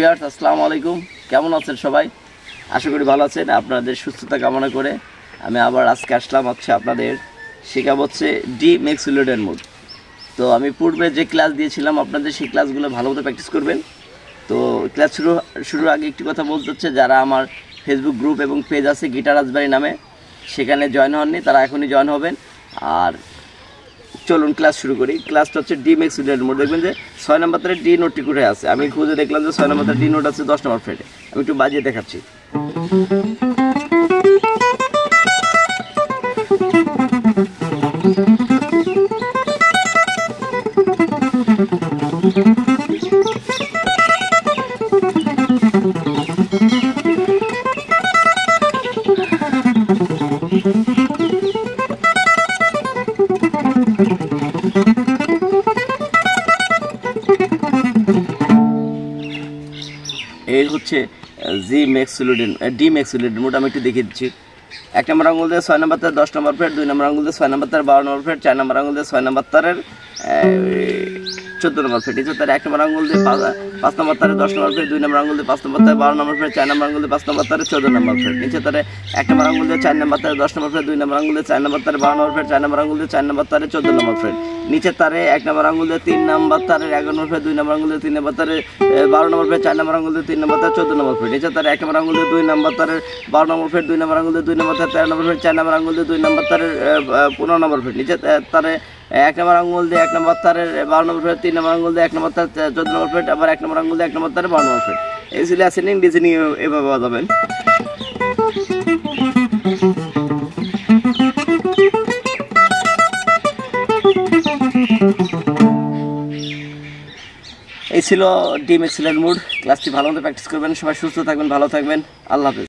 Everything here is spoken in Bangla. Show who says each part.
Speaker 1: ভিউয়ার্স, আসসালামু আলাইকুম। কেমন আছেন সবাই? আশা করি ভালো আছেন। আপনাদের সুস্থতা কামনা করে আমি আবার আজকে আসলাম আপনাদের শেখাবো ডি ম্যাক্সিলোডেন মোড। তো আমি পূর্বে যে ক্লাস দিয়েছিলাম আপনাদের সেই ক্লাসগুলো ভালো মতো প্র্যাকটিস করবেন। তো ক্লাস শুরুর আগে একটি কথা বলতে হচ্ছে, যারা আমার ফেসবুক গ্রুপ এবং পেজ আছে গিটার রাজবাড়ি নামে, সেখানে জয়েন হননি তারা এখনই জয়েন হবেন। আর চলুন ক্লাস শুরু করি। ক্লাসটা হচ্ছে ডি ম্যাক্সিলোডেন মোড। দেখবেন যে 6 নম্বর তারে ডি নোটটি কোথায় আছে। আমি খুঁজে দেখলাম যে 6 নম্বর তারে ডি নোট আছে 10 নম্বর ফ্রেটে। আমি একটু বাজিয়ে দেখাচ্ছি। এই হচ্ছে ডি ম্যাক্সিলোডেন মোড। আমি একটু দেখিয়ে দিচ্ছি। 1 নম্বর আঙুল দিয়ে 6 নম্বর তার 10 নম্বর ফ্রেট, 2 নম্বর আঙুল দিয়ে 6 নম্বর তার 12 নম্বর ফ্রেট, 4 নম্বর আঙুল দিয়ে 6 নম্বর তারের 14 নম্বর ফ্রেট। নিচে তার 1 নম্বর আঙুল দিয়ে 5 নম্বর তারে 10 নম্বর ফ্রেট, 2 নম্বর আঙুল দিয়ে 5 নম্বর তারে 12 নম্বর ফ্রেট, 4 নম্বর আঙুল দিয়ে 5 নম্বর তারে 14 নম্বর ফ্রেট। নিচে তারে 1 নম্বর আঙুল দিয়ে 4 নম্বর তারে 10 নম্বর ফ্রেট, 2 নম্বর আঙুল দিয়ে 4 নম্বর তারে 12 নম্বর ফ্রেট, 4 নম্বর আঙুল দিয়ে 4 নম্বর তারে 14 নম্বর ফ্রেট। নিচে তারে 1 নম্বর আঙুল দিয়ে 3 নম্বর তারে 11 নম্বর ফ্রেট, 2 নম্বর আঙুল দিয়ে 3 নম্বর তারে 12 নম্বর ফ্রেট, 4 নম্বর আঙুল দিয়ে 3 নম্বর তারে 14 নম্বর ফ্রেট। নিচে তারে 1 নম্বর আঙুল দিয়ে 2 নম্বর তারে 12 নম্বর ফ্রেট, 2 নম্বর আঙুল দিয়ে 2 নম্বর তারে 13 নম্বর ফ্রেট, 4 নম্বর আঙুল দিয়ে 2 নম্বর তারে 15 নম্বর ফ্রেট। নিচে তারে 1 নম্বর আঙুল দিয়ে 1 নম্বর তারে 12 নম্বর ফ্রেট, 3 নম্বর আঙুল দিয়ে 1 নম্বর তারে 14 নম্বর ফ্রেট, আবার 1 নম্বর আঙুল দিয়ে 1 নম্বর তারে 12 নম্বর ফ্রেট। এই ছিল অ্যাসেন্ডিং ডিসেন্ডিং, এভাবে বাজাবেন। এই ছিল ডি ম্যাক্সিলোডেন মোড। ক্লাসটি ভালো মতো প্র্যাকটিস করবেন। সবাই সুস্থ থাকবেন, ভালো থাকবেন। আল্লাহ হাফেজ।